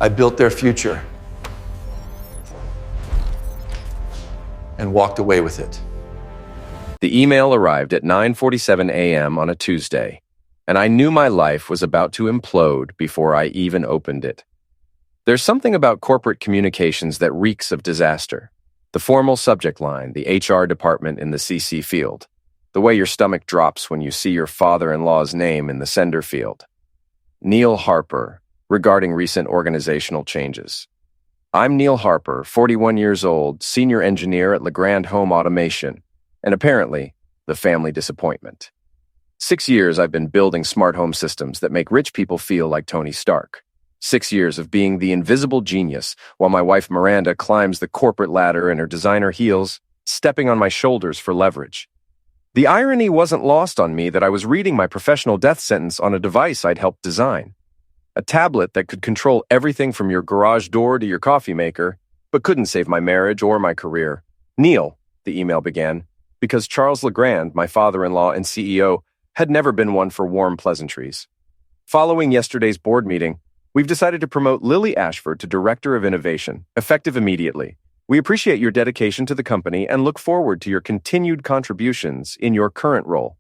I built their future and walked away with it. The email arrived at 9:47 a.m. on a Tuesday, and I knew my life was about to implode before I even opened it. There's something about corporate communications that reeks of disaster. The formal subject line, the HR department in the CC field, the way your stomach drops when you see your father-in-law's name in the sender field. Neil Harper, regarding recent organizational changes. I'm Neil Harper, 41 years old, senior engineer at Legrand Home Automation, and apparently, the family disappointment. 6 years I've been building smart home systems that make rich people feel like Tony Stark. 6 years of being the invisible genius while my wife Miranda climbs the corporate ladder in her designer heels, stepping on my shoulders for leverage. The irony wasn't lost on me that I was reading my professional death sentence on a device I'd helped design. A tablet that could control everything from your garage door to your coffee maker, but couldn't save my marriage or my career. Neil, the email began, because Charles Legrand, my father-in-law and CEO, had never been one for warm pleasantries. Following yesterday's board meeting, we've decided to promote Lily Ashford to Director of Innovation, effective immediately. We appreciate your dedication to the company and look forward to your continued contributions in your current role.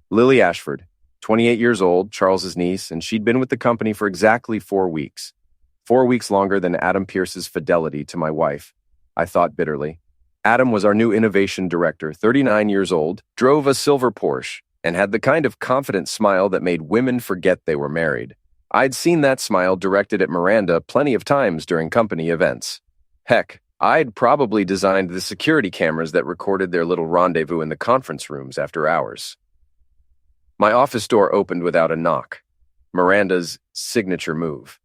Lily Ashford, 28 years old, Charles's niece, and she'd been with the company for exactly 4 weeks. 4 weeks longer than Adam Pierce's fidelity to my wife, I thought bitterly. Adam was our new innovation director, 39 years old, drove a silver Porsche, and had the kind of confident smile that made women forget they were married. I'd seen that smile directed at Miranda plenty of times during company events. Heck, I'd probably designed the security cameras that recorded their little rendezvous in the conference rooms after hours. My office door opened without a knock. Miranda's signature move.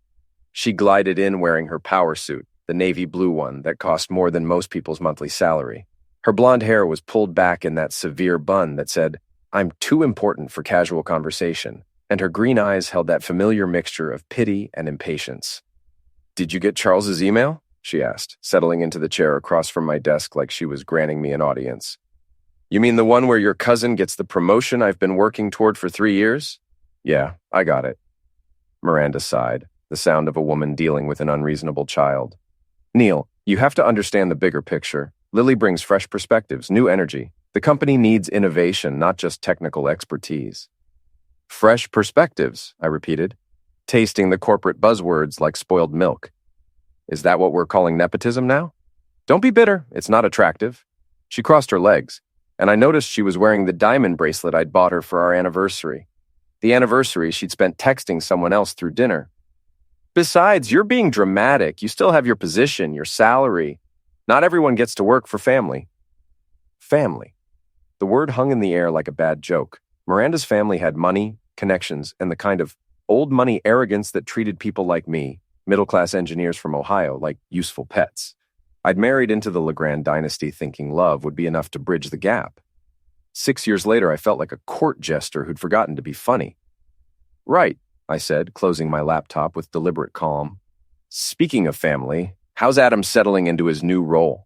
She glided in wearing her power suit, the navy blue one that cost more than most people's monthly salary. Her blonde hair was pulled back in that severe bun that said, "I'm too important for casual conversation," and her green eyes held that familiar mixture of pity and impatience. "Did you get Charles's email?" she asked, settling into the chair across from my desk like she was granting me an audience. "You mean the one where your cousin gets the promotion I've been working toward for 3 years?" "Yeah, I got it." Miranda sighed, the sound of a woman dealing with an unreasonable child. "Neil, you have to understand the bigger picture. Lily brings fresh perspectives, new energy. The company needs innovation, not just technical expertise." "Fresh perspectives," I repeated, tasting the corporate buzzwords like spoiled milk. "Is that what we're calling nepotism now?" "Don't be bitter, it's not attractive." She crossed her legs, and I noticed she was wearing the diamond bracelet I'd bought her for our anniversary. The anniversary she'd spent texting someone else through dinner. "Besides, you're being dramatic. You still have your position, your salary. Not everyone gets to work for family." Family. The word hung in the air like a bad joke. Miranda's family had money, connections, and the kind of old money arrogance that treated people like me, middle-class engineers from Ohio, like useful pets. I'd married into the Legrand dynasty thinking love would be enough to bridge the gap. 6 years later, I felt like a court jester who'd forgotten to be funny. "Right," I said, closing my laptop with deliberate calm. "Speaking of family, how's Adam settling into his new role?"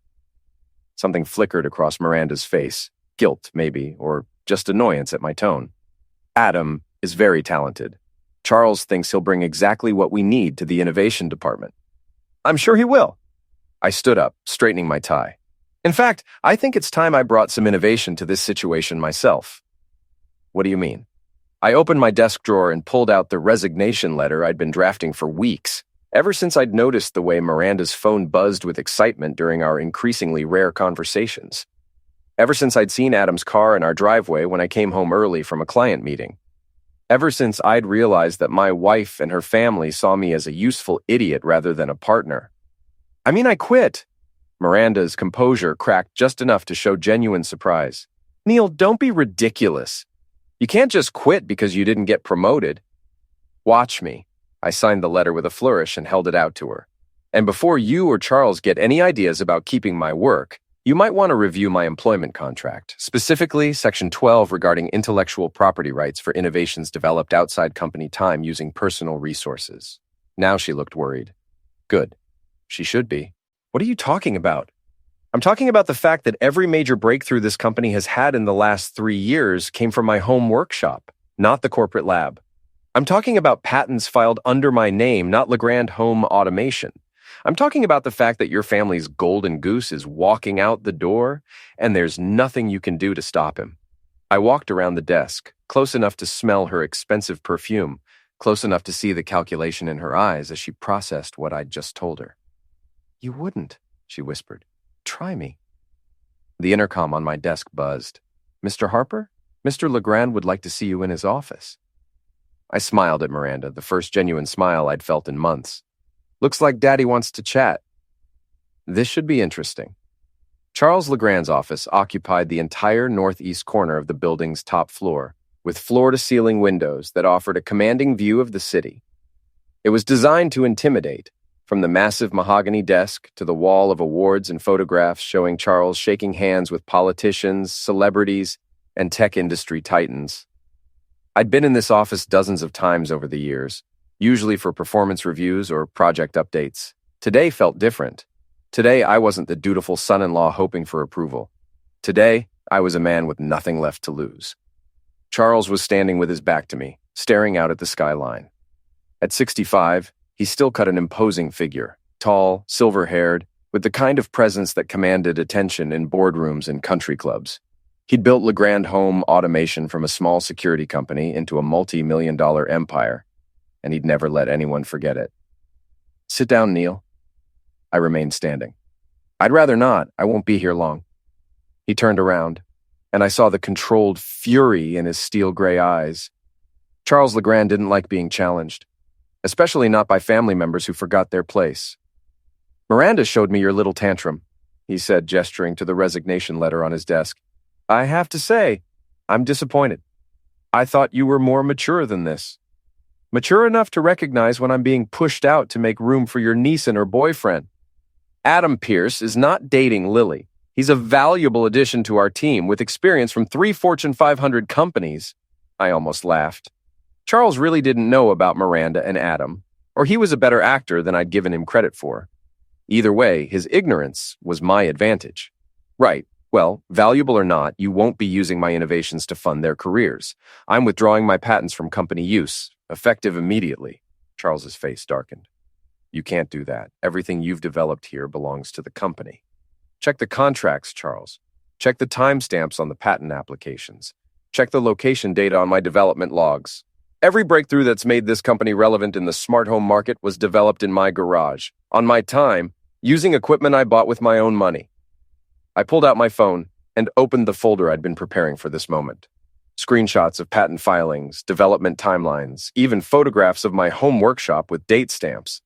Something flickered across Miranda's face. Guilt, maybe, or just annoyance at my tone. "Adam is very talented. Charles thinks he'll bring exactly what we need to the innovation department." "I'm sure he will." I stood up, straightening my tie. "In fact, I think it's time I brought some innovation to this situation myself." "What do you mean?" I opened my desk drawer and pulled out the resignation letter I'd been drafting for weeks, ever since I'd noticed the way Miranda's phone buzzed with excitement during our increasingly rare conversations. Ever since I'd seen Adam's car in our driveway when I came home early from a client meeting. Ever since I'd realized that my wife and her family saw me as a useful idiot rather than a partner. "I mean, I quit." Miranda's composure cracked just enough to show genuine surprise. "Neil, don't be ridiculous. You can't just quit because you didn't get promoted." "Watch me." I signed the letter with a flourish and held it out to her. "And before you or Charles get any ideas about keeping my work, you might want to review my employment contract, specifically Section 12 regarding intellectual property rights for innovations developed outside company time using personal resources." Now she looked worried. Good. She should be. "What are you talking about?" "I'm talking about the fact that every major breakthrough this company has had in the last 3 years came from my home workshop, not the corporate lab. I'm talking about patents filed under my name, not Legrand Home Automation. I'm talking about the fact that your family's golden goose is walking out the door, and there's nothing you can do to stop him. I walked around the desk, close enough to smell her expensive perfume, close enough to see the calculation in her eyes as she processed what I'd just told her. "You wouldn't," she whispered. "Try me." The intercom on my desk buzzed. "Mr. Harper? Mr. Legrand would like to see you in his office." I smiled at Miranda, the first genuine smile I'd felt in months. "Looks like Daddy wants to chat." This should be interesting. Charles Legrand's office occupied the entire northeast corner of the building's top floor, with floor-to-ceiling windows that offered a commanding view of the city. It was designed to intimidate, from the massive mahogany desk to the wall of awards and photographs showing Charles shaking hands with politicians, celebrities, and tech industry titans. I'd been in this office dozens of times over the years, usually for performance reviews or project updates. Today felt different. Today, I wasn't the dutiful son-in-law hoping for approval. Today, I was a man with nothing left to lose. Charles was standing with his back to me, staring out at the skyline. At 65, he still cut an imposing figure, tall, silver-haired, with the kind of presence that commanded attention in boardrooms and country clubs. He'd built Legrand Home Automation from a small security company into a multi-million-dollar empire, and he'd never let anyone forget it. "Sit down, Neil." I remained standing. "I'd rather not. I won't be here long." He turned around, and I saw the controlled fury in his steel-gray eyes. Charles Legrand didn't like being challenged, especially not by family members who forgot their place. "Miranda showed me your little tantrum," he said, gesturing to the resignation letter on his desk. "I have to say, I'm disappointed. I thought you were more mature than this. Mature enough to recognize when I'm being pushed out to make room for your niece and her boyfriend. Adam Pierce is not dating Lily. He's a valuable addition to our team with experience from 3 Fortune 500 companies." I almost laughed. Charles really didn't know about Miranda and Adam, or he was a better actor than I'd given him credit for. Either way, his ignorance was my advantage. Right. Well, valuable or not, you won't be using my innovations to fund their careers. I'm withdrawing my patents from company use, effective immediately. Charles's face darkened. "You can't do that. Everything you've developed here belongs to the company. Check the contracts, Charles. Check the timestamps on the patent applications. Check the location data on my development logs. Every breakthrough that's made this company relevant in the smart home market was developed in my garage, on my time, using equipment I bought with my own money." I pulled out my phone and opened the folder I'd been preparing for this moment. Screenshots of patent filings, development timelines, even photographs of my home workshop with date stamps.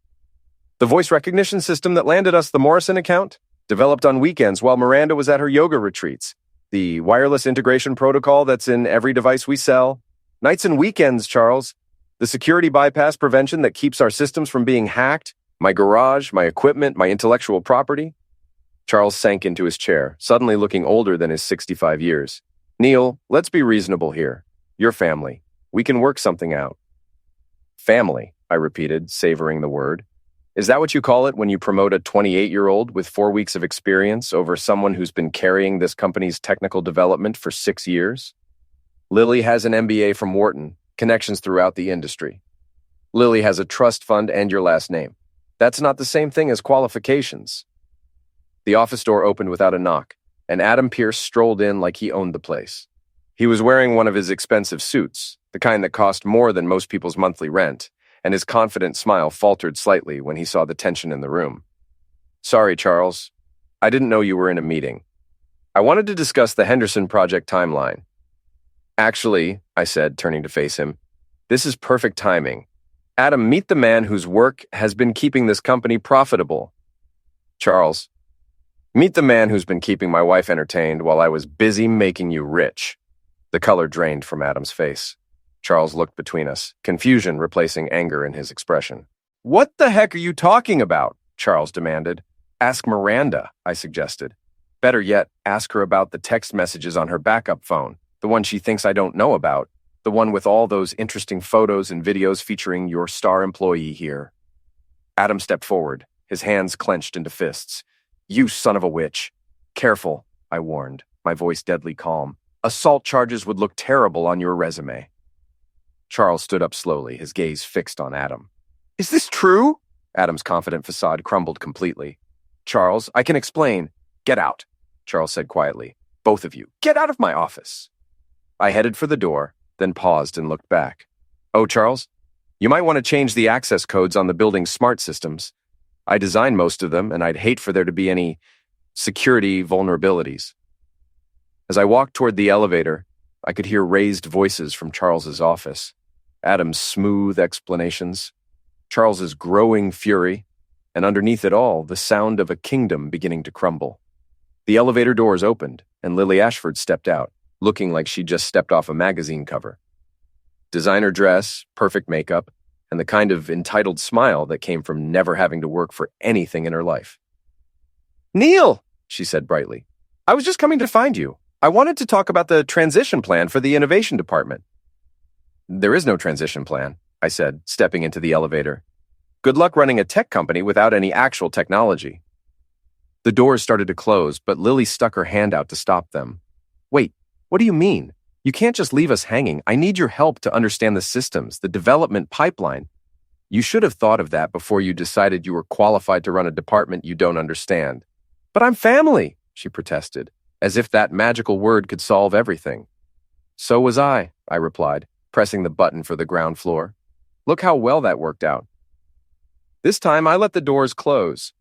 The voice recognition system that landed us the Morrison account, developed on weekends while Miranda was at her yoga retreats. The wireless integration protocol that's in every device we sell. Nights and weekends, Charles. The security bypass prevention that keeps our systems from being hacked. My garage, my equipment, my intellectual property. Charles sank into his chair, suddenly looking older than his 65 years. "Neil, let's be reasonable here. Your family. We can work something out." "Family," I repeated, savoring the word. "Is that what you call it when you promote a 28-year-old with 4 weeks of experience over someone who's been carrying this company's technical development for 6 years? Lily has an MBA from Wharton, connections throughout the industry. Lily has a trust fund and your last name. That's not the same thing as qualifications." The office door opened without a knock, and Adam Pierce strolled in like he owned the place. He was wearing one of his expensive suits, the kind that cost more than most people's monthly rent, and his confident smile faltered slightly when he saw the tension in the room. "Sorry, Charles. I didn't know you were in a meeting. I wanted to discuss the Henderson project timeline." "Actually," I said, turning to face him, "this is perfect timing. Adam, meet the man whose work has been keeping this company profitable." "Charles, meet the man who's been keeping my wife entertained while I was busy making you rich." The color drained from Adam's face. Charles looked between us, confusion replacing anger in his expression. "What the heck are you talking about?" Charles demanded. "Ask Miranda," I suggested. "Better yet, ask her about the text messages on her backup phone, the one she thinks I don't know about, the one with all those interesting photos and videos featuring your star employee here." Adam stepped forward, his hands clenched into fists. "You son of a witch." "Careful," I warned, my voice deadly calm. "Assault charges would look terrible on your resume." Charles stood up slowly, his gaze fixed on Adam. Is this true? Adam's confident facade crumbled completely. Charles, I can explain. Get out, Charles said quietly. Both of you, get out of my office. I headed for the door, then paused and looked back. Oh, Charles, you might want to change the access codes on the building's smart systems. I designed most of them, and I'd hate for there to be any security vulnerabilities. As I walked toward the elevator, I could hear raised voices from Charles's office, Adam's smooth explanations, Charles's growing fury, and underneath it all, the sound of a kingdom beginning to crumble. The elevator doors opened, and Lily Ashford stepped out, looking like she'd just stepped off a magazine cover. Designer dress, perfect makeup, and the kind of entitled smile that came from never having to work for anything in her life. Neil, she said brightly, I was just coming to find you. I wanted to talk about the transition plan for the innovation department. There is no transition plan, I said, stepping into the elevator. Good luck running a tech company without any actual technology. The doors started to close, but Lily stuck her hand out to stop them. Wait, what do you mean? You can't just leave us hanging. I need your help to understand the systems, the development pipeline. You should have thought of that before you decided you were qualified to run a department you don't understand. But I'm family, she protested, as if that magical word could solve everything. So was I replied, pressing the button for the ground floor. Look how well that worked out. This time I let the doors close.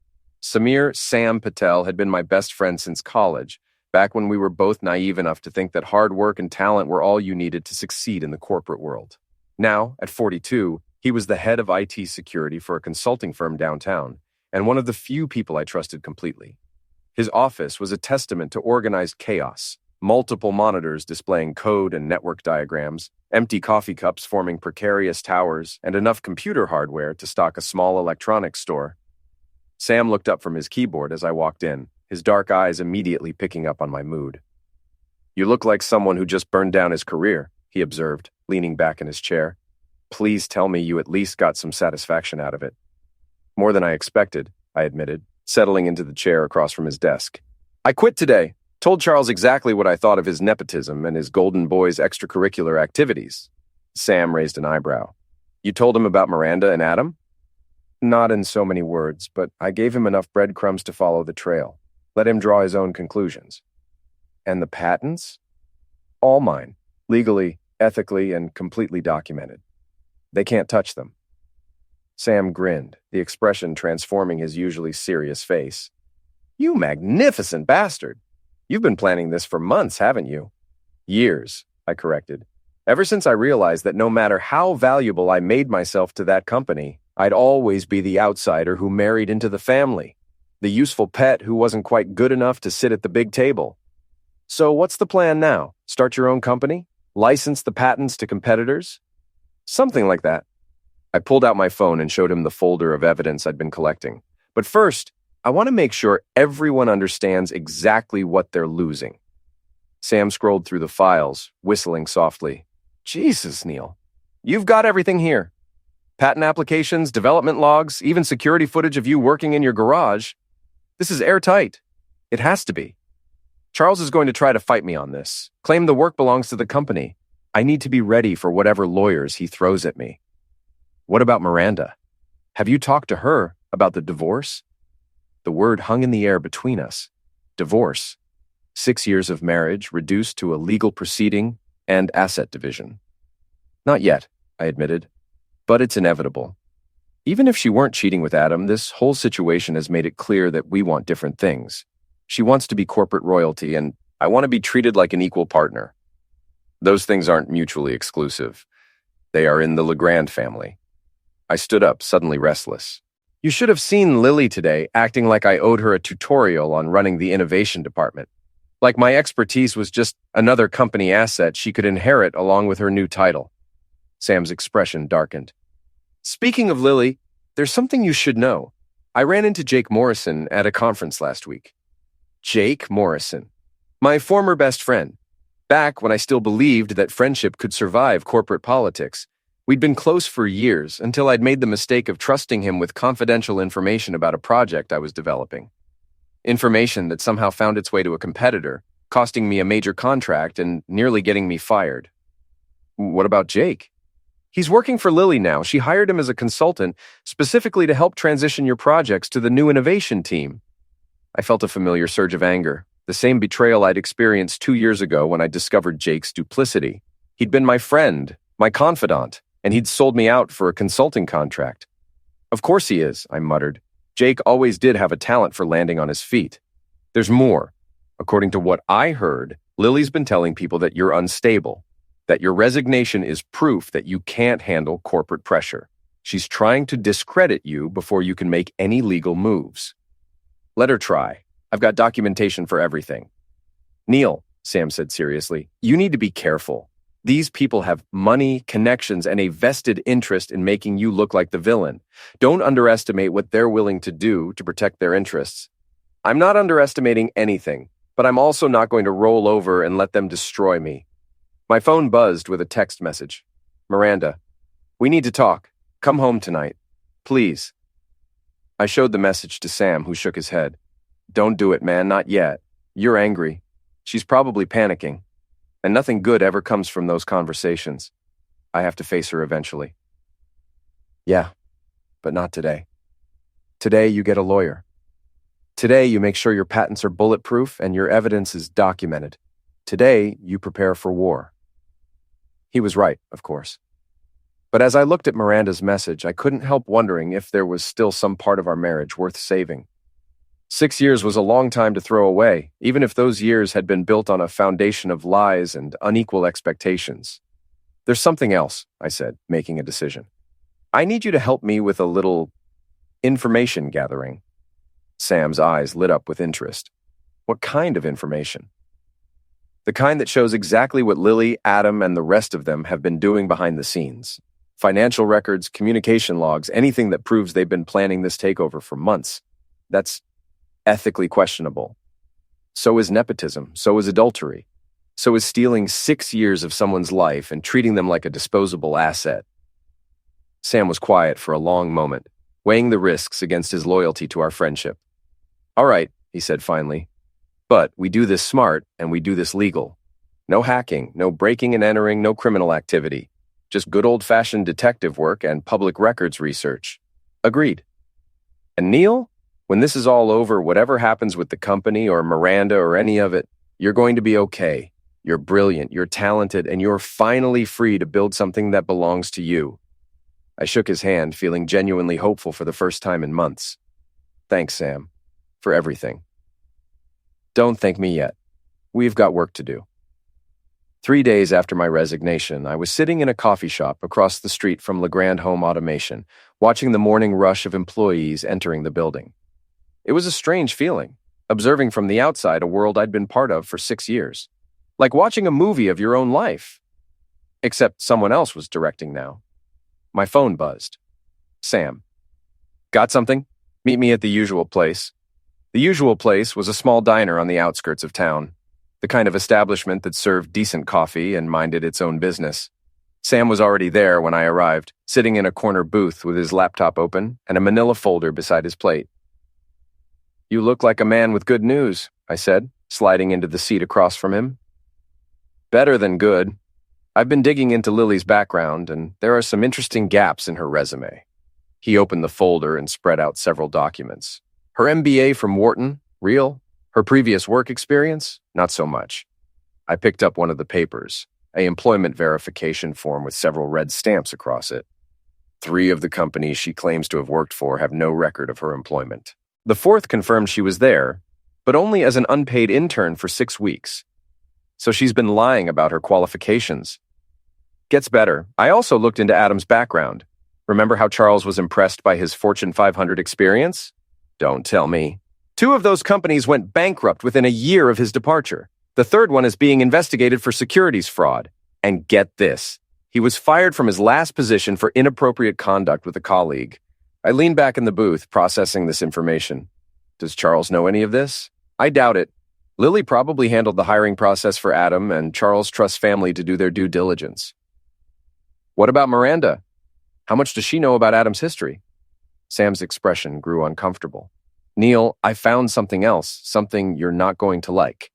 Samir Sam Patel had been my best friend since college, back when we were both naive enough to think that hard work and talent were all you needed to succeed in the corporate world. Now, at 42, he was the head of IT security for a consulting firm downtown, and one of the few people I trusted completely. His office was a testament to organized chaos, multiple monitors displaying code and network diagrams, empty coffee cups forming precarious towers, and enough computer hardware to stock a small electronics store. Sam looked up from his keyboard as I walked in, his dark eyes immediately picking up on my mood. You look like someone who just burned down his career, he observed, leaning back in his chair. Please tell me you at least got some satisfaction out of it. More than I expected, I admitted, settling into the chair across from his desk. I quit today. Told Charles exactly what I thought of his nepotism and his golden boy's extracurricular activities. Sam raised an eyebrow. You told him about Miranda and Adam? Not in so many words, but I gave him enough breadcrumbs to follow the trail. Let him draw his own conclusions. And the patents? All mine, legally, ethically, and completely documented. They can't touch them. Sam grinned, the expression transforming his usually serious face. You magnificent bastard! You've been planning this for months, haven't you? Years, I corrected. Ever since I realized that no matter how valuable I made myself to that company, I'd always be the outsider who married into the family, the useful pet who wasn't quite good enough to sit at the big table. So what's the plan now? Start your own company? License the patents to competitors? Something like that. I pulled out my phone and showed him the folder of evidence I'd been collecting. But first, I want to make sure everyone understands exactly what they're losing. Sam scrolled through the files, whistling softly. Jesus, Neil. You've got everything here. Patent applications, development logs, even security footage of you working in your garage. This is airtight. It has to be. Charles is going to try to fight me on this, claim the work belongs to the company. I need to be ready for whatever lawyers he throws at me. What about Miranda? Have you talked to her about the divorce? The word hung in the air between us. Divorce. 6 years of marriage reduced to a legal proceeding and asset division. Not yet, I admitted, but it's inevitable. Even if she weren't cheating with Adam, this whole situation has made it clear that we want different things. She wants to be corporate royalty, and I want to be treated like an equal partner. Those things aren't mutually exclusive. They are in the Legrand family. I stood up, suddenly restless. You should have seen Lily today, acting like I owed her a tutorial on running the innovation department. Like my expertise was just another company asset she could inherit along with her new title. Sam's expression darkened. Speaking of Lily, there's something you should know. I ran into Jake Morrison at a conference last week. Jake Morrison. My former best friend. Back when I still believed that friendship could survive corporate politics. We'd been close for years until I'd made the mistake of trusting him with confidential information about a project I was developing. Information that somehow found its way to a competitor, costing me a major contract and nearly getting me fired. What about Jake? He's working for Lily now. She hired him as a consultant specifically to help transition your projects to the new innovation team. I felt a familiar surge of anger, the same betrayal I'd experienced 2 years ago when I discovered Jake's duplicity. He'd been my friend, my confidant, and he'd sold me out for a consulting contract. Of course he is, I muttered. Jake always did have a talent for landing on his feet. There's more. According to what I heard, Lily's been telling people that you're unstable, that your resignation is proof that you can't handle corporate pressure. She's trying to discredit you before you can make any legal moves. Let her try. I've got documentation for everything. Neil, Sam said seriously, you need to be careful. These people have money, connections, and a vested interest in making you look like the villain. Don't underestimate what they're willing to do to protect their interests. I'm not underestimating anything, but I'm also not going to roll over and let them destroy me. My phone buzzed with a text message. Miranda, we need to talk. Come home tonight. Please. I showed the message to Sam, who shook his head. Don't do it, man, not yet. You're angry. She's probably panicking. And nothing good ever comes from those conversations. I have to face her eventually. Yeah, but not today. Today you get a lawyer. Today you make sure your patents are bulletproof and your evidence is documented. Today you prepare for war. He was right, of course. But as I looked at Miranda's message, I couldn't help wondering if there was still some part of our marriage worth saving. 6 years was a long time to throw away, even if those years had been built on a foundation of lies and unequal expectations. There's something else, I said, making a decision. I need you to help me with a little information gathering. Sam's eyes lit up with interest. What kind of information? The kind that shows exactly what Lily, Adam, and the rest of them have been doing behind the scenes. Financial records, communication logs, anything that proves they've been planning this takeover for months. That's ethically questionable. So is nepotism, so is adultery. So is stealing 6 years of someone's life and treating them like a disposable asset. Sam was quiet for a long moment, weighing the risks against his loyalty to our friendship. All right, he said finally. But we do this smart and we do this legal. No hacking, no breaking and entering, no criminal activity. Just good old-fashioned detective work and public records research. Agreed. And Neil, when this is all over, whatever happens with the company or Miranda or any of it, you're going to be okay. You're brilliant, you're talented, and you're finally free to build something that belongs to you. I shook his hand, feeling genuinely hopeful for the first time in months. Thanks, Sam, for everything. Don't thank me yet. We've got work to do. 3 days after my resignation, I was sitting in a coffee shop across the street from LeGrand Home Automation, watching the morning rush of employees entering the building. It was a strange feeling, observing from the outside a world I'd been part of for 6 years. Like watching a movie of your own life. Except someone else was directing now. My phone buzzed. Sam. Got something? Meet me at the usual place. The usual place was a small diner on the outskirts of town, the kind of establishment that served decent coffee and minded its own business. Sam was already there when I arrived, sitting in a corner booth with his laptop open and a manila folder beside his plate. You look like a man with good news, I said, sliding into the seat across from him. Better than good. I've been digging into Lily's background, and there are some interesting gaps in her resume. He opened the folder and spread out several documents. Her MBA from Wharton, real. Her previous work experience, not so much. I picked up one of the papers, an employment verification form with several red stamps across it. 3 of the companies she claims to have worked for have no record of her employment. The 4th confirmed she was there, but only as an unpaid intern for 6 weeks. So she's been lying about her qualifications. Gets better. I also looked into Adam's background. Remember how Charles was impressed by his Fortune 500 experience? Don't tell me. 2 of those companies went bankrupt within a year of his departure. The 3rd one is being investigated for securities fraud. And get this, he was fired from his last position for inappropriate conduct with a colleague. I leaned back in the booth, processing this information. Does Charles know any of this? I doubt it. Lily probably handled the hiring process for Adam, and Charles trusts family to do their due diligence. What about Miranda? How much does she know about Adam's history? Sam's expression grew uncomfortable. Neil, I found something else, something you're not going to like.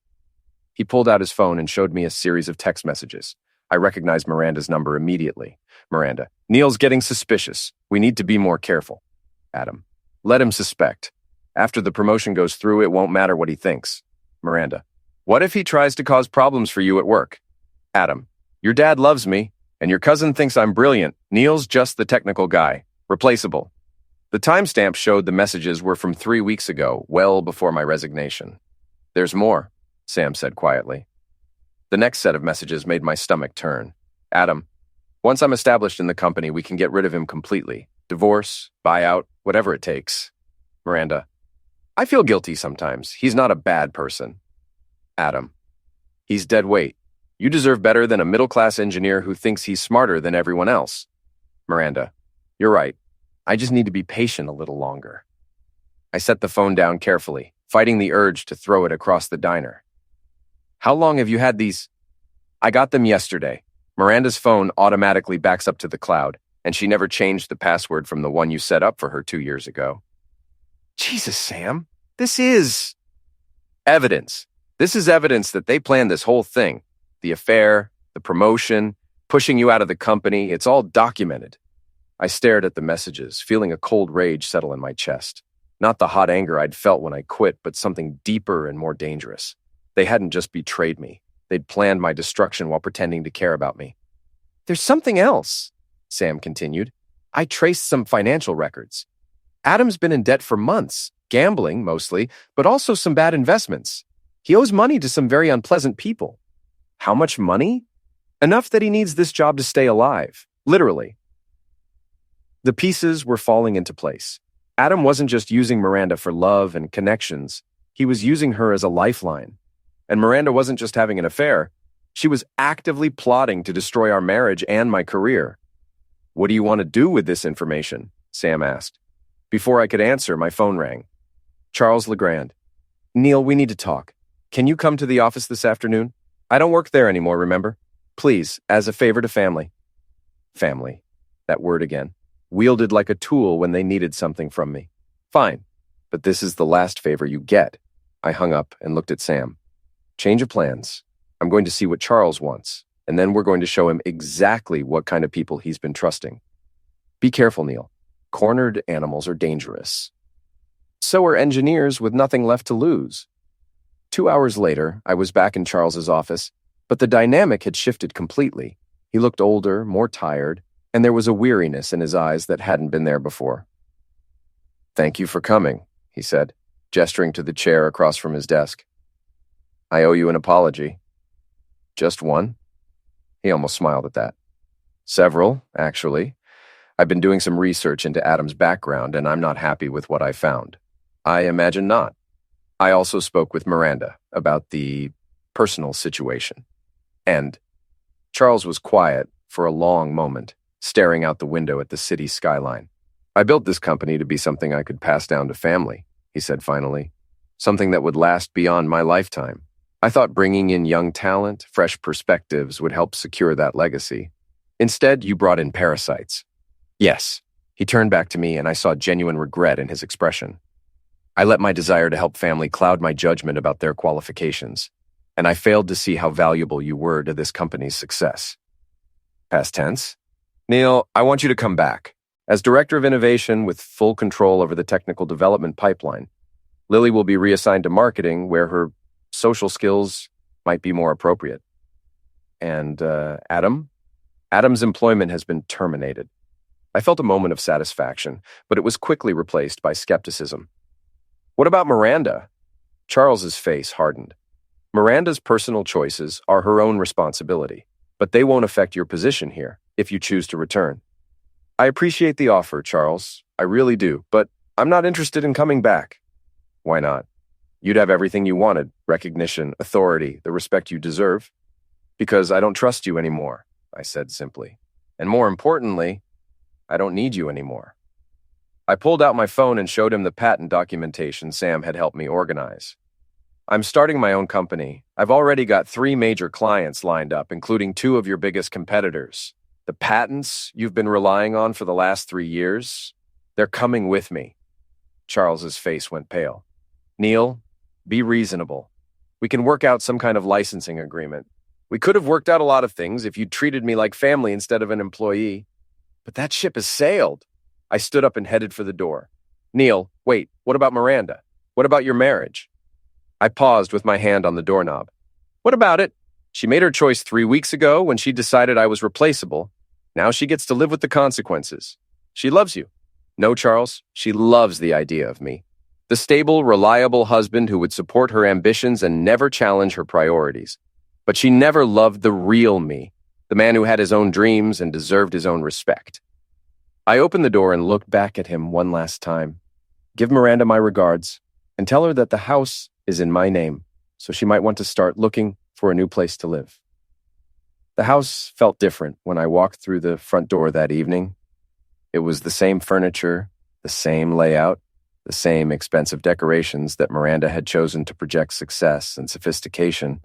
He pulled out his phone and showed me a series of text messages. I recognized Miranda's number immediately. Miranda, Neil's getting suspicious. We need to be more careful. Adam, let him suspect. After the promotion goes through, it won't matter what he thinks. Miranda, what if he tries to cause problems for you at work? Adam, your dad loves me, and your cousin thinks I'm brilliant. Neil's just the technical guy. Replaceable. The timestamp showed the messages were from 3 weeks ago, well before my resignation. There's more, Sam said quietly. The next set of messages made my stomach turn. Adam, once I'm established in the company, we can get rid of him completely. Divorce, buyout, whatever it takes. Miranda, I feel guilty sometimes. He's not a bad person. Adam, he's dead weight. You deserve better than a middle-class engineer who thinks he's smarter than everyone else. Miranda, you're right. I just need to be patient a little longer. I set the phone down carefully, fighting the urge to throw it across the diner. How long have you had these? I got them yesterday. Miranda's phone automatically backs up to the cloud, and she never changed the password from the one you set up for her 2 years ago. Jesus, Sam, this is evidence. This is evidence that they planned this whole thing. The affair, the promotion, pushing you out of the company, it's all documented. I stared at the messages, feeling a cold rage settle in my chest. Not the hot anger I'd felt when I quit, but something deeper and more dangerous. They hadn't just betrayed me. They'd planned my destruction while pretending to care about me. There's something else, Sam continued. I traced some financial records. Adam's been in debt for months, gambling mostly, but also some bad investments. He owes money to some very unpleasant people. How much money? Enough that he needs this job to stay alive, literally. The pieces were falling into place. Adam wasn't just using Miranda for love and connections. He was using her as a lifeline. And Miranda wasn't just having an affair. She was actively plotting to destroy our marriage and my career. What do you want to do with this information? Sam asked. Before I could answer, my phone rang. Charles Legrand. Neil, we need to talk. Can you come to the office this afternoon? I don't work there anymore, remember? Please, as a favor to family. Family. That word again. Wielded like a tool when they needed something from me. Fine, but this is the last favor you get. I hung up and looked at Sam. Change of plans. I'm going to see what Charles wants, and then we're going to show him exactly what kind of people he's been trusting. Be careful, Neil. Cornered animals are dangerous. So are engineers with nothing left to lose. 2 hours later, I was back in Charles's office, but the dynamic had shifted completely. He looked older, more tired, and there was a weariness in his eyes that hadn't been there before. Thank you for coming, he said, gesturing to the chair across from his desk. I owe you an apology. Just one? He almost smiled at that. Several, actually. I've been doing some research into Adam's background, and I'm not happy with what I found. I imagine not. I also spoke with Miranda about the personal situation. And Charles was quiet for a long moment, staring out the window at the city skyline. I built this company to be something I could pass down to family, he said finally. Something that would last beyond my lifetime. I thought bringing in young talent, fresh perspectives would help secure that legacy. Instead, you brought in parasites. Yes. He turned back to me and I saw genuine regret in his expression. I let my desire to help family cloud my judgment about their qualifications, and I failed to see how valuable you were to this company's success. Past tense. Neil, I want you to come back. As Director of Innovation with full control over the technical development pipeline, Lily will be reassigned to marketing where her social skills might be more appropriate. And Adam? Adam's employment has been terminated. I felt a moment of satisfaction, but it was quickly replaced by skepticism. What about Miranda? Charles's face hardened. Miranda's personal choices are her own responsibility, but they won't affect your position here if you choose to return. I appreciate the offer, Charles. I really do, but I'm not interested in coming back. Why not? You'd have everything you wanted, recognition, authority, the respect you deserve. Because I don't trust you anymore, I said simply. And more importantly, I don't need you anymore. I pulled out my phone and showed him the patent documentation Sam had helped me organize. I'm starting my own company. I've already got 3 major clients lined up, including 2 of your biggest competitors. The patents you've been relying on for the last 3 years, they're coming with me. Charles's face went pale. Neil, be reasonable. We can work out some kind of licensing agreement. We could have worked out a lot of things if you'd treated me like family instead of an employee. But that ship has sailed. I stood up and headed for the door. Neil, wait, what about Miranda? What about your marriage? I paused with my hand on the doorknob. What about it? She made her choice 3 weeks ago when she decided I was replaceable. Now she gets to live with the consequences. She loves you. No, Charles, she loves the idea of me. The stable, reliable husband who would support her ambitions and never challenge her priorities. But she never loved the real me, the man who had his own dreams and deserved his own respect. I opened the door and looked back at him one last time. Give Miranda my regards and tell her that the house is in my name, so she might want to start looking for a new place to live. The house felt different when I walked through the front door that evening. It was the same furniture, the same layout, the same expensive decorations that Miranda had chosen to project success and sophistication,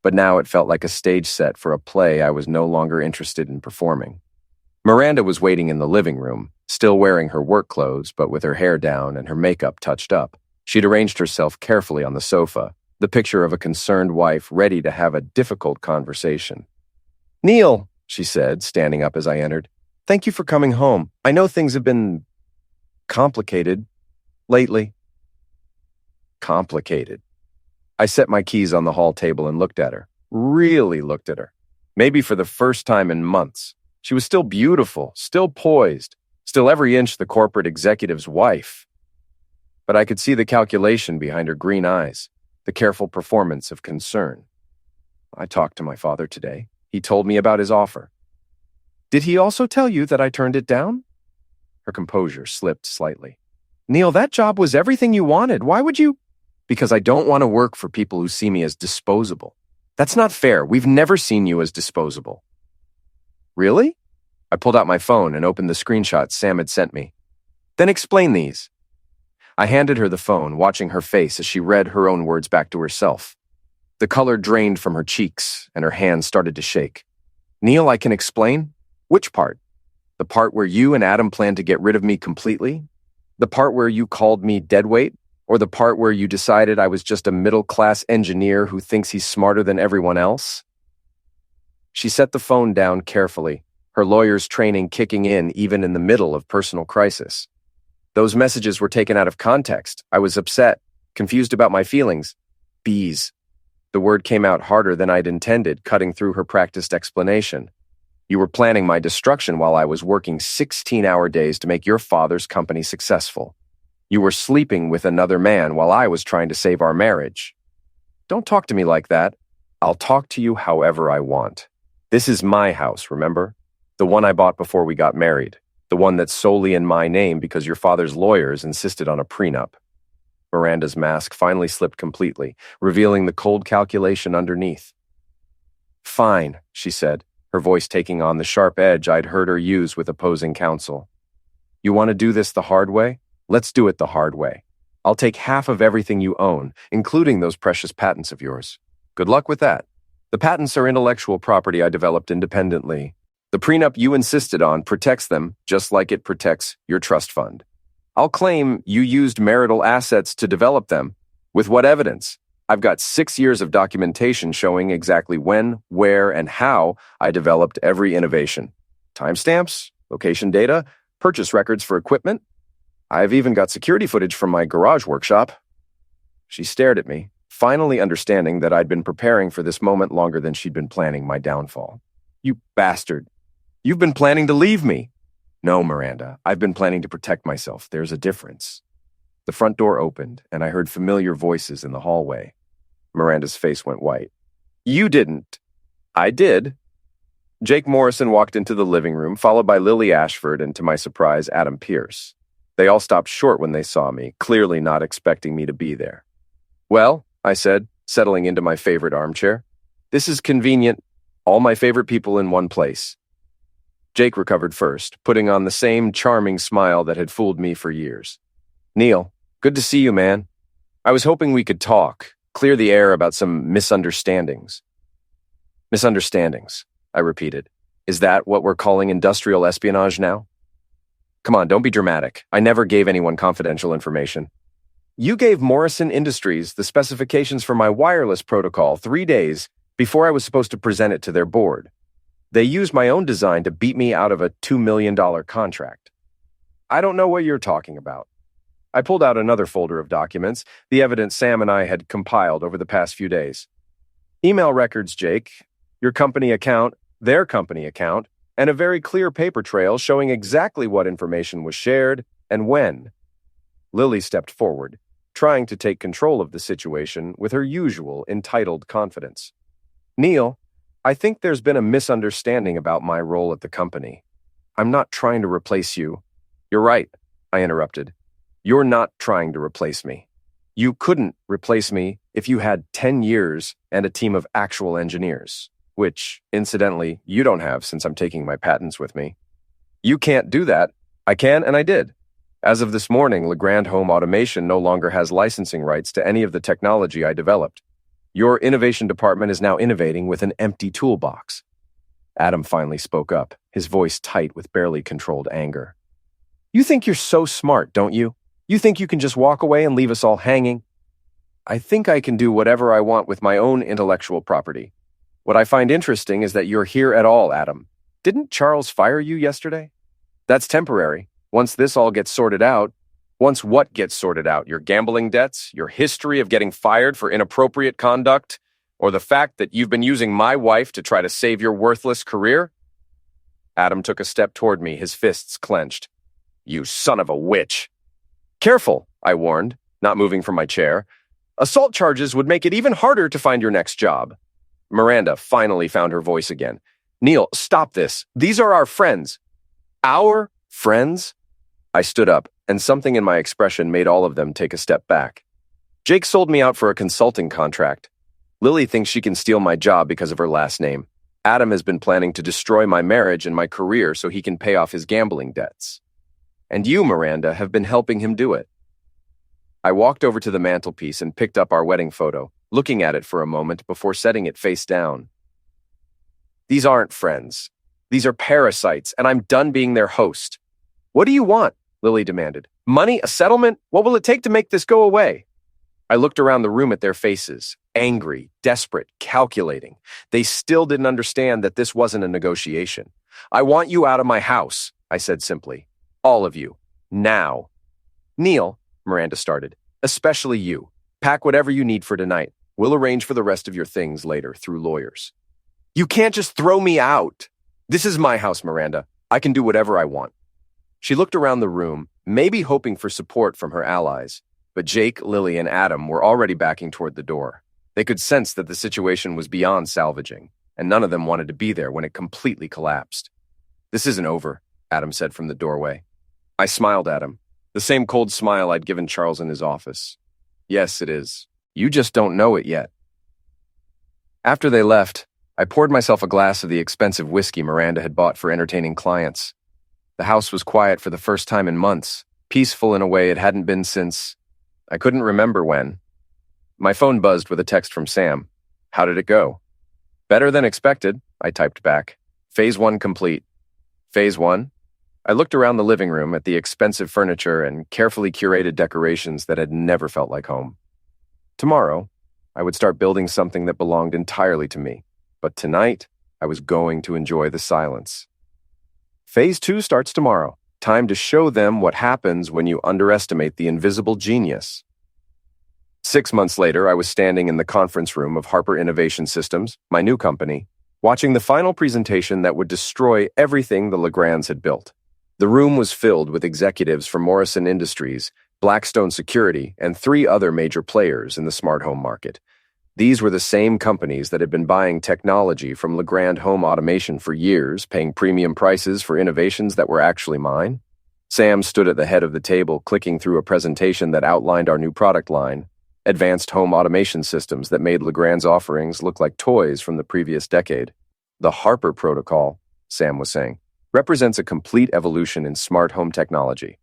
but now it felt like a stage set for a play I was no longer interested in performing. Miranda was waiting in the living room, still wearing her work clothes, but with her hair down and her makeup touched up. She'd arranged herself carefully on the sofa, the picture of a concerned wife ready to have a difficult conversation. Neil, she said, standing up as I entered, thank you for coming home. I know things have been complicated lately. Complicated. I set my keys on the hall table and looked at her. Really looked at her. Maybe for the first time in months. She was still beautiful, still poised, still every inch the corporate executive's wife. But I could see the calculation behind her green eyes, the careful performance of concern. I talked to my father today. He told me about his offer. Did he also tell you that I turned it down? Her composure slipped slightly. Neil, that job was everything you wanted. Why would you? Because I don't want to work for people who see me as disposable. That's not fair. We've never seen you as disposable. Really? I pulled out my phone and opened the screenshots Sam had sent me. Then explain these. I handed her the phone, watching her face as she read her own words back to herself. The color drained from her cheeks, and her hands started to shake. Neil, I can explain? Which part? The part where you and Adam planned to get rid of me completely? The part where you called me deadweight? Or the part where you decided I was just a middle-class engineer who thinks he's smarter than everyone else? She set the phone down carefully, her lawyer's training kicking in even in the middle of personal crisis. Those messages were taken out of context. I was upset, confused about my feelings. Bees. The word came out harder than I'd intended, cutting through her practiced explanation. You were planning my destruction while I was working 16-hour days to make your father's company successful. You were sleeping with another man while I was trying to save our marriage. Don't talk to me like that. I'll talk to you however I want. This is my house, remember? The one I bought before we got married. The one that's solely in my name because your father's lawyers insisted on a prenup. Miranda's mask finally slipped completely, revealing the cold calculation underneath. Fine, she said, her voice taking on the sharp edge I'd heard her use with opposing counsel. You want to do this the hard way? Let's do it the hard way. I'll take half of everything you own, including those precious patents of yours. Good luck with that. The patents are intellectual property I developed independently. The prenup you insisted on protects them, just like it protects your trust fund. I'll claim you used marital assets to develop them. With what evidence? I've got 6 years of documentation showing exactly when, where, and how I developed every innovation. Timestamps, location data, purchase records for equipment. I've even got security footage from my garage workshop. She stared at me, finally understanding that I'd been preparing for this moment longer than she'd been planning my downfall. You bastard. You've been planning to leave me. No, Miranda, I've been planning to protect myself. There's a difference. The front door opened, and I heard familiar voices in the hallway. Miranda's face went white. You didn't. I did. Jake Morrison walked into the living room, followed by Lily Ashford and, to my surprise, Adam Pierce. They all stopped short when they saw me, clearly not expecting me to be there. Well, I said, settling into my favorite armchair. This is convenient. All my favorite people in one place. Jake recovered first, putting on the same charming smile that had fooled me for years. Neil, good to see you, man. I was hoping we could talk, clear the air about some misunderstandings. Misunderstandings, I repeated. Is that what we're calling industrial espionage now? Come on, don't be dramatic. I never gave anyone confidential information. You gave Morrison Industries the specifications for my wireless protocol 3 days before I was supposed to present it to their board. They used my own design to beat me out of a $2 million contract. I don't know what you're talking about. I pulled out another folder of documents, the evidence Sam and I had compiled over the past few days. Email records, Jake, your company account, their company account, and a very clear paper trail showing exactly what information was shared and when. Lily stepped forward, trying to take control of the situation with her usual entitled confidence. Neil, I think there's been a misunderstanding about my role at the company. I'm not trying to replace you. You're right, I interrupted. You're not trying to replace me. You couldn't replace me if you had 10 years and a team of actual engineers, which, incidentally, you don't have since I'm taking my patents with me. You can't do that. I can, and I did. As of this morning, Legrand Home Automation no longer has licensing rights to any of the technology I developed. Your innovation department is now innovating with an empty toolbox. Adam finally spoke up, his voice tight with barely controlled anger. You think you're so smart, don't you? You think you can just walk away and leave us all hanging? I think I can do whatever I want with my own intellectual property. What I find interesting is that you're here at all, Adam. Didn't Charles fire you yesterday? That's temporary. Once this all gets sorted out, once what gets sorted out? Your gambling debts, your history of getting fired for inappropriate conduct, or the fact that you've been using my wife to try to save your worthless career? Adam took a step toward me, his fists clenched. You son of a witch. Careful, I warned, not moving from my chair. Assault charges would make it even harder to find your next job. Miranda finally found her voice again. Neil, stop this. These are our friends. Our friends? I stood up, and something in my expression made all of them take a step back. Jake sold me out for a consulting contract. Lily thinks she can steal my job because of her last name. Adam has been planning to destroy my marriage and my career so he can pay off his gambling debts. And you, Miranda, have been helping him do it. I walked over to the mantelpiece and picked up our wedding photo, looking at it for a moment before setting it face down. These aren't friends. These are parasites, and I'm done being their host. What do you want? Lily demanded. Money? A settlement? What will it take to make this go away? I looked around the room at their faces, angry, desperate, calculating. They still didn't understand that this wasn't a negotiation. I want you out of my house, I said simply. All of you. Now. Neil, Miranda started, especially you. Pack whatever you need for tonight. We'll arrange for the rest of your things later through lawyers. You can't just throw me out. This is my house, Miranda. I can do whatever I want. She looked around the room, maybe hoping for support from her allies, but Jake, Lily, and Adam were already backing toward the door. They could sense that the situation was beyond salvaging, and none of them wanted to be there when it completely collapsed. This isn't over, Adam said from the doorway. I smiled at him, the same cold smile I'd given Charles in his office. Yes, it is. You just don't know it yet. After they left, I poured myself a glass of the expensive whiskey Miranda had bought for entertaining clients. The house was quiet for the first time in months, peaceful in a way it hadn't been since... I couldn't remember when. My phone buzzed with a text from Sam. How did it go? Better than expected, I typed back. Phase 1 complete. Phase 1? I looked around the living room at the expensive furniture and carefully curated decorations that had never felt like home. Tomorrow, I would start building something that belonged entirely to me. But tonight, I was going to enjoy the silence. Phase 2 starts tomorrow. Time to show them what happens when you underestimate the invisible genius. 6 months later, I was standing in the conference room of Harper Innovation Systems, my new company, watching the final presentation that would destroy everything the Legrands had built. The room was filled with executives from Morrison Industries, Blackstone Security, and 3 other major players in the smart home market. These were the same companies that had been buying technology from Legrand Home Automation for years, paying premium prices for innovations that were actually mine. Sam stood at the head of the table, clicking through a presentation that outlined our new product line, advanced home automation systems that made Legrand's offerings look like toys from the previous decade. The Harper Protocol, Sam was saying, represents a complete evolution in smart home technology.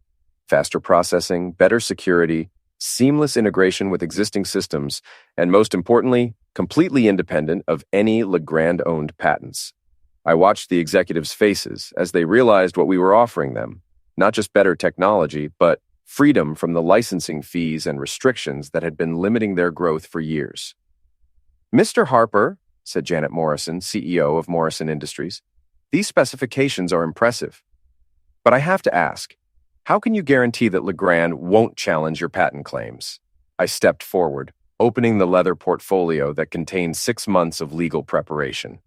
Faster processing, better security, seamless integration with existing systems, and most importantly, completely independent of any Legrand-owned patents. I watched the executives' faces as they realized what we were offering them, not just better technology, but freedom from the licensing fees and restrictions that had been limiting their growth for years. Mr. Harper, said Janet Morrison, CEO of Morrison Industries. "These specifications are impressive. But I have to ask, how can you guarantee that Legrand won't challenge your patent claims?" I stepped forward, opening the leather portfolio that contained 6 months of legal preparation.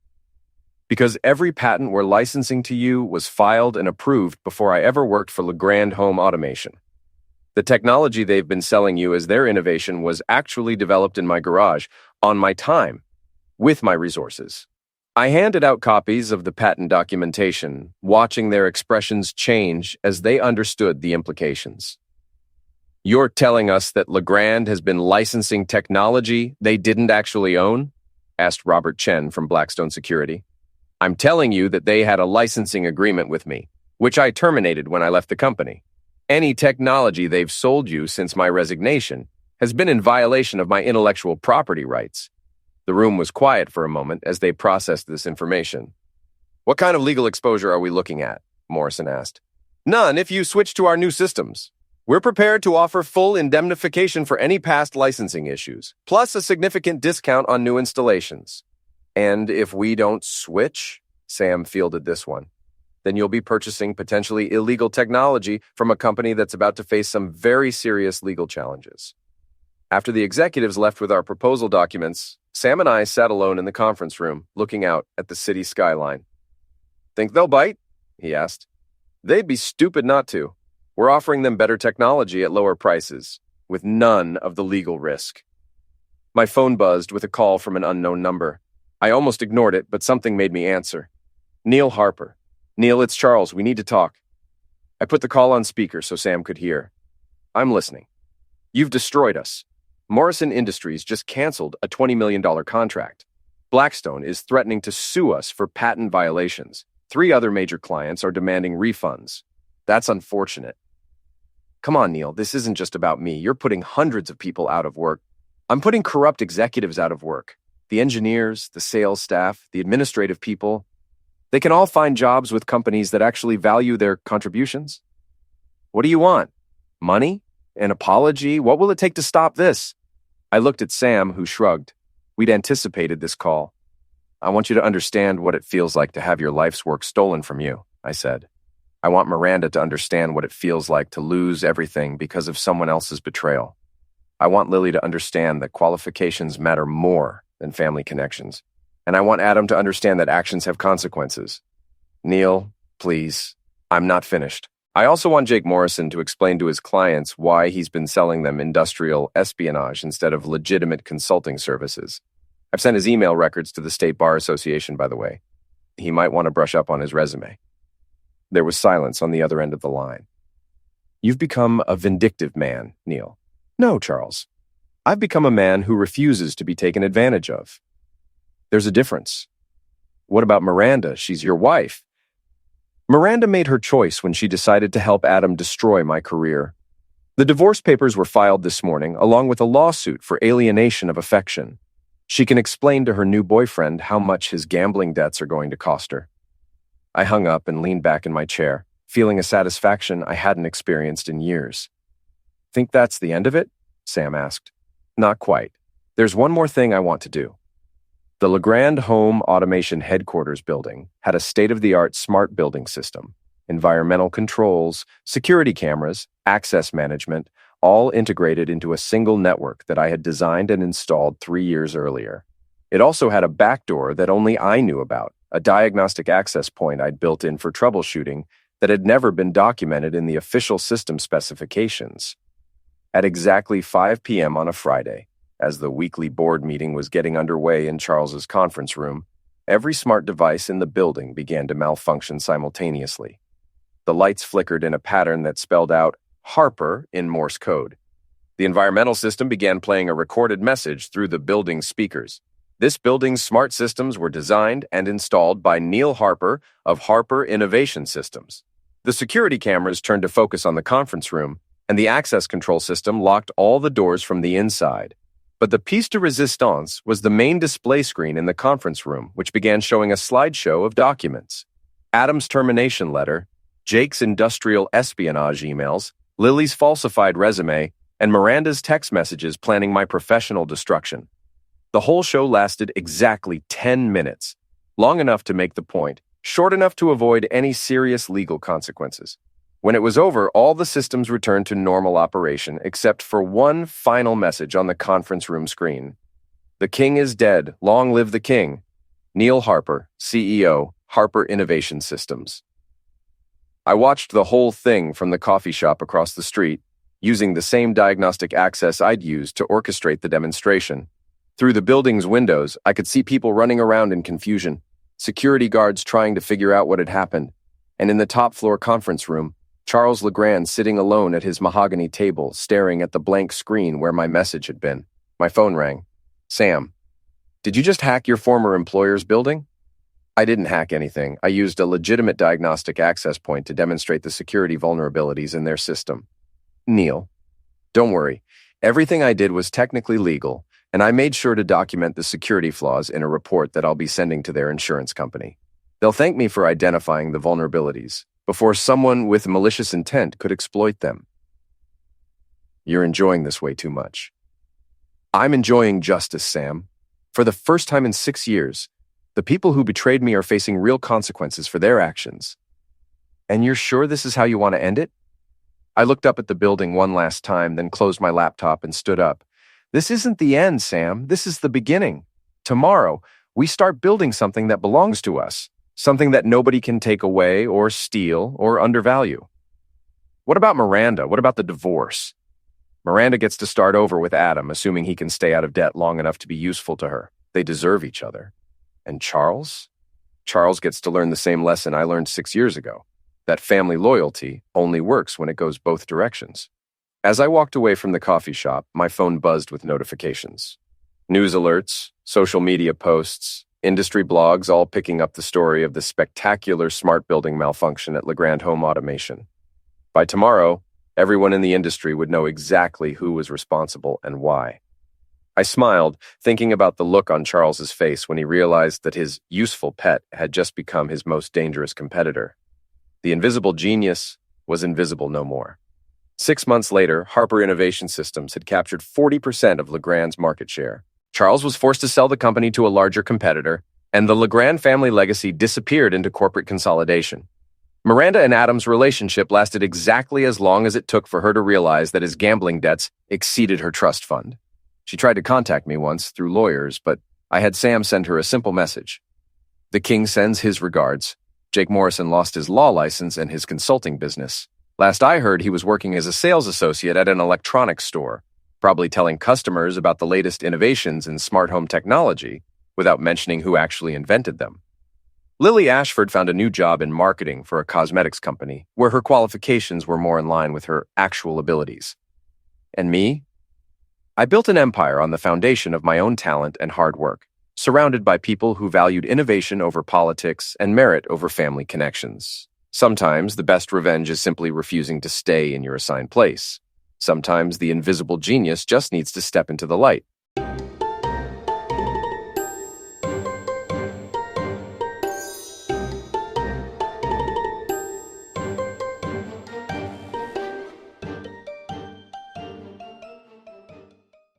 "Because every patent we're licensing to you was filed and approved before I ever worked for Legrand Home Automation. The technology they've been selling you as their innovation was actually developed in my garage, on my time, with my resources." I handed out copies of the patent documentation, watching their expressions change as they understood the implications. "You're telling us that Legrand has been licensing technology they didn't actually own?" asked Robert Chen from Blackstone Security. "I'm telling you that they had a licensing agreement with me, which I terminated when I left the company. Any technology they've sold you since my resignation has been in violation of my intellectual property rights." The room was quiet for a moment as they processed this information. "What kind of legal exposure are we looking at?" Morrison asked. "None if you switch to our new systems. We're prepared to offer full indemnification for any past licensing issues, plus a significant discount on new installations." "And if we don't switch?" Sam fielded this one. "Then you'll be purchasing potentially illegal technology from a company that's about to face some very serious legal challenges." After the executives left with our proposal documents, Sam and I sat alone in the conference room, looking out at the city skyline. "Think they'll bite?" he asked. "They'd be stupid not to. We're offering them better technology at lower prices, with none of the legal risk." My phone buzzed with a call from an unknown number. I almost ignored it, but something made me answer. "Neil Harper. Neil, it's Charles. We need to talk." I put the call on speaker so Sam could hear. "I'm listening." "You've destroyed us. Morrison Industries just canceled a $20 million contract. Blackstone is threatening to sue us for patent violations. 3 other major clients are demanding refunds. That's unfortunate." "Come on, Neil, this isn't just about me. You're putting hundreds of people out of work. I'm putting corrupt executives out of work. The engineers, the sales staff, the administrative people. They can all find jobs with companies that actually value their contributions. What do you want? Money? An apology? What will it take to stop this?" I looked at Sam, who shrugged. We'd anticipated this call. "I want you to understand what it feels like to have your life's work stolen from you," I said. "I want Miranda to understand what it feels like to lose everything because of someone else's betrayal. I want Lily to understand that qualifications matter more than family connections. And I want Adam to understand that actions have consequences. Neil, please, I'm not finished. I also want Jake Morrison to explain to his clients why he's been selling them industrial espionage instead of legitimate consulting services. I've sent his email records to the State Bar Association, by the way. He might want to brush up on his resume." There was silence on the other end of the line. "You've become a vindictive man, Neil." "No, Charles. I've become a man who refuses to be taken advantage of." "There's a difference." "What about Miranda? She's your wife." "Miranda made her choice when she decided to help Adam destroy my career. The divorce papers were filed this morning, along with a lawsuit for alienation of affection. She can explain to her new boyfriend how much his gambling debts are going to cost her." I hung up and leaned back in my chair, feeling a satisfaction I hadn't experienced in years. "Think that's the end of it?" Sam asked. "Not quite. There's one more thing I want to do." The Legrand Home Automation Headquarters building had a state-of-the-art smart building system, environmental controls, security cameras, access management, all integrated into a single network that I had designed and installed 3 years earlier. It also had a backdoor that only I knew about, a diagnostic access point I'd built in for troubleshooting that had never been documented in the official system specifications. At exactly 5 p.m. on a Friday, as the weekly board meeting was getting underway in Charles's conference room, every smart device in the building began to malfunction simultaneously. The lights flickered in a pattern that spelled out Harper in Morse code. The environmental system began playing a recorded message through the building's speakers. This building's smart systems were designed and installed by Neil Harper of Harper Innovation Systems. The security cameras turned to focus on the conference room, and the access control system locked all the doors from the inside. But the piece de resistance was the main display screen in the conference room, which began showing a slideshow of documents. Adam's termination letter, Jake's industrial espionage emails, Lily's falsified resume, and Miranda's text messages planning my professional destruction. The whole show lasted exactly 10 minutes, long enough to make the point, short enough to avoid any serious legal consequences. When it was over, all the systems returned to normal operation except for one final message on the conference room screen. "The king is dead. Long live the king. Neil Harper, CEO, Harper Innovation Systems." I watched the whole thing from the coffee shop across the street, using the same diagnostic access I'd used to orchestrate the demonstration. Through the building's windows, I could see people running around in confusion, security guards trying to figure out what had happened, and in the top-floor conference room, Charles Legrand sitting alone at his mahogany table, staring at the blank screen where my message had been. My phone rang. "Sam, did you just hack your former employer's building?" I didn't hack anything. I used a legitimate diagnostic access point to demonstrate the security vulnerabilities in their system. "Neil, don't worry. Everything I did was technically legal, and I made sure to document the security flaws in a report that I'll be sending to their insurance company. They'll thank me for identifying the vulnerabilities before someone with malicious intent could exploit them." You're enjoying this way too much. I'm enjoying justice, Sam. For the first time in 6 years, the people who betrayed me are facing real consequences for their actions. And you're sure this is how you want to end it? I looked up at the building one last time, then closed my laptop and stood up. This isn't the end, Sam. This is the beginning. Tomorrow, we start building something that belongs to us, something that nobody can take away or steal or undervalue. What about Miranda? What about the divorce? Miranda gets to start over with Adam, assuming he can stay out of debt long enough to be useful to her. They deserve each other. And Charles? Charles gets to learn the same lesson I learned 6 years ago, that family loyalty only works when it goes both directions. As I walked away from the coffee shop, my phone buzzed with notifications. News alerts, social media posts, industry blogs all picking up the story of the spectacular smart building malfunction at Legrand Home Automation. By tomorrow, everyone in the industry would know exactly who was responsible and why. I smiled, thinking about the look on Charles's face when he realized that his useful pet had just become his most dangerous competitor. The invisible genius was invisible no more. 6 months later, Harper Innovation Systems had captured 40% of Legrand's market share. Charles was forced to sell the company to a larger competitor, and the Legrand family legacy disappeared into corporate consolidation. Miranda and Adam's relationship lasted exactly as long as it took for her to realize that his gambling debts exceeded her trust fund. She tried to contact me once through lawyers, but I had Sam send her a simple message. "The king sends his regards. Jake Morrison lost his law license and his consulting business. Last I heard, he was working as a sales associate at an electronics store, probably telling customers about the latest innovations in smart home technology without mentioning who actually invented them." Lily Ashford found a new job in marketing for a cosmetics company, where her qualifications were more in line with her actual abilities. And me? I built an empire on the foundation of my own talent and hard work, surrounded by people who valued innovation over politics and merit over family connections. Sometimes the best revenge is simply refusing to stay in your assigned place. Sometimes the invisible genius just needs to step into the light.